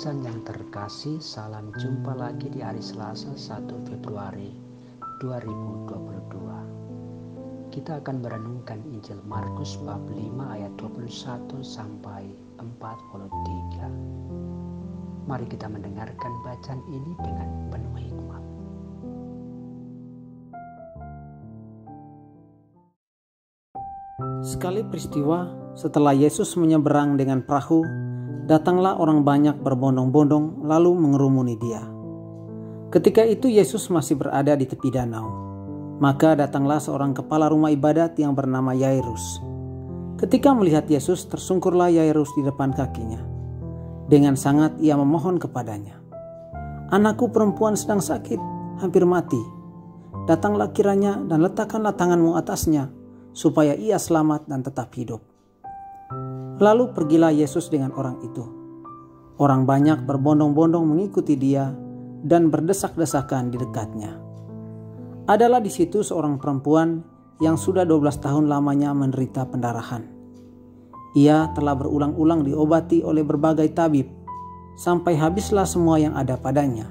Insan yang terkasih, salam jumpa lagi di hari Selasa 1 Februari 2022. Kita akan merenungkan Injil Markus bab 5 ayat 21 sampai 43. Mari kita mendengarkan bacaan ini dengan penuh hikmat. Sekali peristiwa, setelah Yesus menyeberang dengan perahu, datanglah orang banyak berbondong-bondong lalu mengerumuni dia. Ketika itu Yesus masih berada di tepi danau. Maka datanglah seorang kepala rumah ibadat yang bernama Yairus. Ketika melihat Yesus, tersungkurlah Yairus di depan kakinya. Dengan sangat ia memohon kepadanya, "Anakku perempuan sedang sakit, hampir mati. Datanglah kiranya dan letakkanlah tanganmu atasnya, supaya ia selamat dan tetap hidup." Lalu pergilah Yesus dengan orang itu. Orang banyak berbondong-bondong mengikuti dia dan berdesak-desakan di dekatnya. Adalah di situ seorang perempuan yang sudah 12 tahun lamanya menderita pendarahan. Ia telah berulang-ulang diobati oleh berbagai tabib, sampai habislah semua yang ada padanya.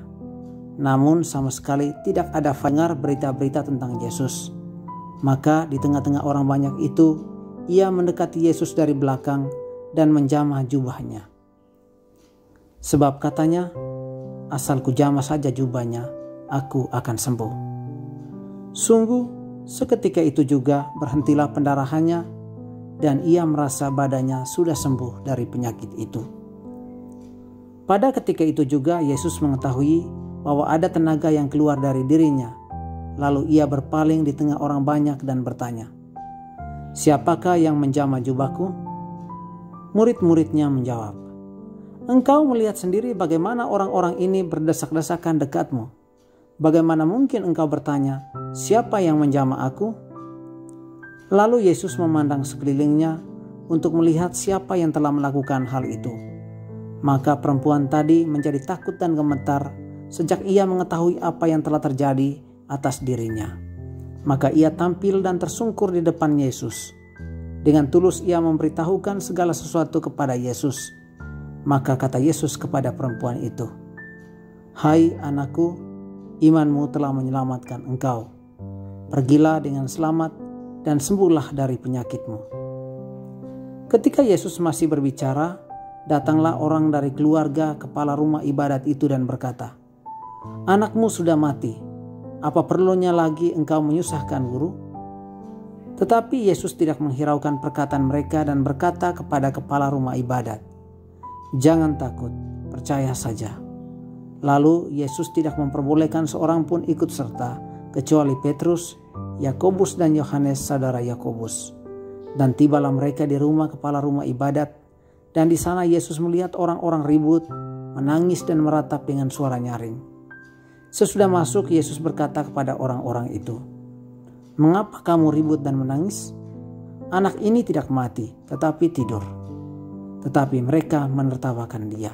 Namun sama sekali tidak ada dengar berita-berita tentang Yesus. Maka di tengah-tengah orang banyak itu, ia mendekati Yesus dari belakang dan menjamah jubahnya. Sebab katanya, "Asal ku jamah saja jubahnya, aku akan sembuh." Sungguh, seketika itu juga berhentilah pendarahannya dan ia merasa badannya sudah sembuh dari penyakit itu. Pada ketika itu juga Yesus mengetahui bahwa ada tenaga yang keluar dari dirinya. Lalu ia berpaling di tengah orang banyak dan bertanya, "Siapakah yang menjamah jubahku?" Murid-muridnya menjawab, "Engkau melihat sendiri bagaimana orang-orang ini berdesak-desakan dekatmu. Bagaimana mungkin engkau bertanya, 'Siapa yang menjamah aku?'" Lalu Yesus memandang sekelilingnya untuk melihat siapa yang telah melakukan hal itu. Maka perempuan tadi menjadi takut dan gemetar sejak ia mengetahui apa yang telah terjadi atas dirinya. Maka ia tampil dan tersungkur di depan Yesus. Dengan tulus ia memberitahukan segala sesuatu kepada Yesus. Maka kata Yesus kepada perempuan itu, "Hai anakku, imanmu telah menyelamatkan engkau. Pergilah dengan selamat dan sembuhlah dari penyakitmu." Ketika Yesus masih berbicara, datanglah orang dari keluarga kepala rumah ibadat itu dan berkata, "Anakmu sudah mati. Apa perlunya lagi engkau menyusahkan guru?" Tetapi Yesus tidak menghiraukan perkataan mereka dan berkata kepada kepala rumah ibadat, "Jangan takut, percaya saja." Lalu Yesus tidak memperbolehkan seorang pun ikut serta, kecuali Petrus, Yakobus dan Yohanes saudara Yakobus. Dan tibalah mereka di rumah kepala rumah ibadat, dan di sana Yesus melihat orang-orang ribut, menangis dan meratap dengan suara nyaring. Sesudah masuk, Yesus berkata kepada orang-orang itu, "Mengapa kamu ribut dan menangis? Anak ini tidak mati, tetapi tidur." Tetapi mereka menertawakan dia.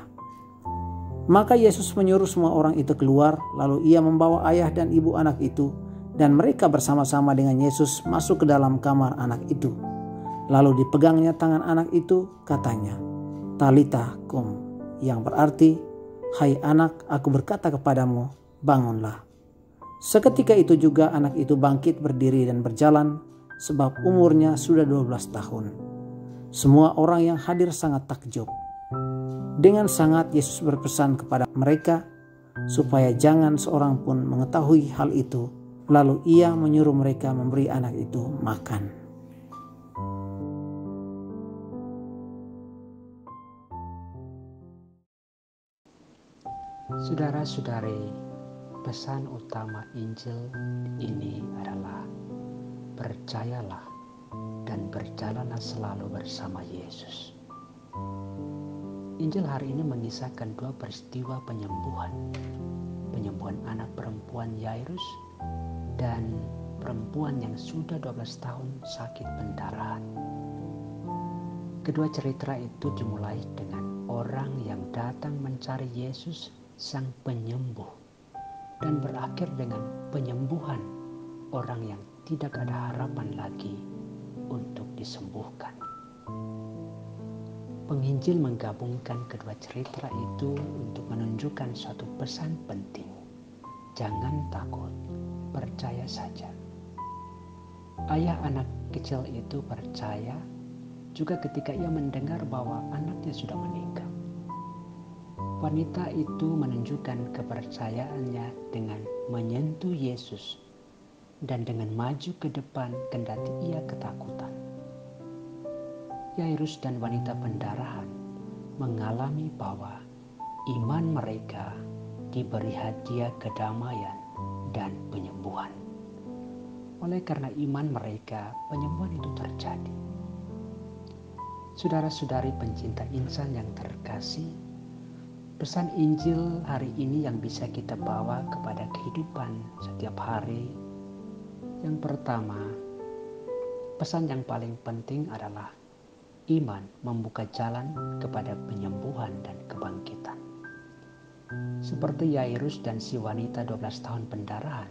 Maka Yesus menyuruh semua orang itu keluar, lalu ia membawa ayah dan ibu anak itu, dan mereka bersama-sama dengan Yesus masuk ke dalam kamar anak itu. Lalu dipegangnya tangan anak itu, katanya, "Talita kum," yang berarti, "Hai anak, aku berkata kepadamu, bangunlah." Seketika itu juga anak itu bangkit berdiri dan berjalan, sebab umurnya sudah 12 tahun. Semua orang yang hadir sangat takjub. Dengan sangat Yesus berpesan kepada mereka supaya jangan seorang pun mengetahui hal itu. Lalu ia menyuruh mereka memberi anak itu makan. Saudara-saudari, pesan utama Injil ini adalah percayalah dan berjalanlah selalu bersama Yesus. Injil hari ini mengisahkan dua peristiwa penyembuhan. Penyembuhan anak perempuan Yairus dan perempuan yang sudah 12 tahun sakit pendarahan. Kedua cerita itu dimulai dengan orang yang datang mencari Yesus sang penyembuh, dan berakhir dengan penyembuhan orang yang tidak ada harapan lagi untuk disembuhkan. Penginjil menggabungkan kedua cerita itu untuk menunjukkan suatu pesan penting. Jangan takut, percaya saja. Ayah anak kecil itu percaya juga ketika ia mendengar bahwa anaknya sudah meninggal. Wanita itu menunjukkan kepercayaannya dengan menyentuh Yesus dan dengan maju ke depan kendati ia ketakutan. Yairus dan wanita pendarahan mengalami bahwa iman mereka diberi hadiah kedamaian dan penyembuhan. Oleh karena iman mereka, penyembuhan itu terjadi. Saudara-saudari pencinta insan yang terkasih, pesan Injil hari ini yang bisa kita bawa kepada kehidupan setiap hari. Yang pertama, pesan yang paling penting adalah iman membuka jalan kepada penyembuhan dan kebangkitan. Seperti Yairus dan si wanita 12 tahun pendarahan,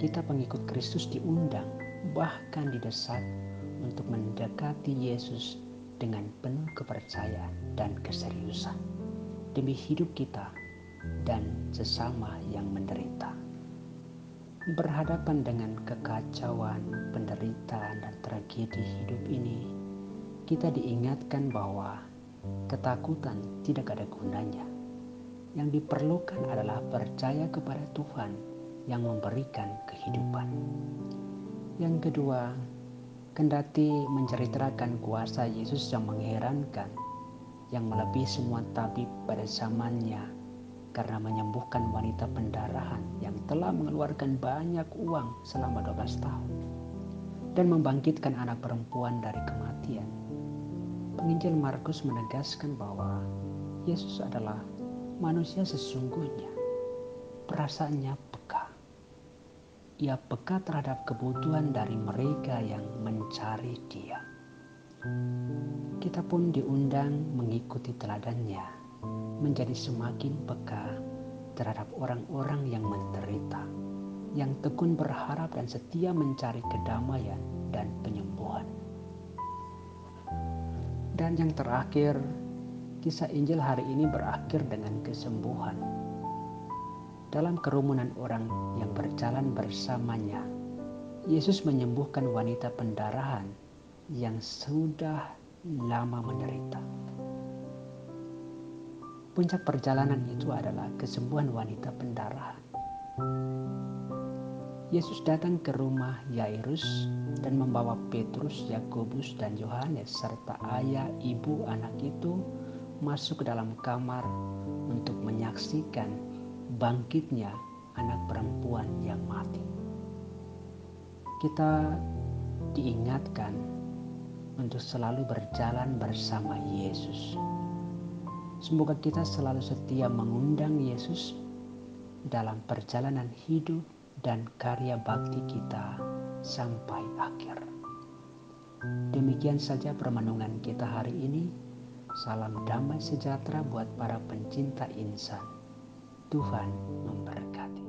kita pengikut Kristus diundang, bahkan didesak untuk mendekati Yesus dengan penuh kepercayaan dan keseriusan demi hidup kita dan sesama yang menderita. Berhadapan dengan kekacauan, penderitaan, dan tragedi hidup ini, kita diingatkan bahwa ketakutan tidak ada gunanya. Yang diperlukan adalah percaya kepada Tuhan yang memberikan kehidupan. Yang kedua, kendati menceritakan kuasa Yesus yang mengherankan, yang melebihi semua tabib pada zamannya karena menyembuhkan wanita pendarahan yang telah mengeluarkan banyak uang selama 12 tahun dan membangkitkan anak perempuan dari kematian. Penginjil Markus menegaskan bahwa Yesus adalah manusia sesungguhnya. Perasaannya peka. Ia peka terhadap kebutuhan dari mereka yang mencari Dia. Kita pun diundang mengikuti teladannya, menjadi semakin peka terhadap orang-orang yang menderita, yang tekun berharap dan setia mencari kedamaian dan penyembuhan. Dan yang terakhir, kisah Injil hari ini berakhir dengan kesembuhan. Dalam kerumunan orang yang berjalan bersamanya, Yesus menyembuhkan wanita pendarahan yang sudah lama menderita. Puncak perjalanan itu adalah kesembuhan wanita pendarahan. Yesus datang ke rumah Yairus dan membawa Petrus, Yakobus, dan Yohanes serta ayah ibu anak itu masuk ke dalam kamar untuk menyaksikan bangkitnya anak perempuan yang mati. Kita diingatkan untuk selalu berjalan bersama Yesus. Semoga kita selalu setia mengundang Yesus dalam perjalanan hidup dan karya bakti kita sampai akhir. Demikian saja permenungan kita hari ini. Salam damai sejahtera buat para pencinta insan. Tuhan memberkati.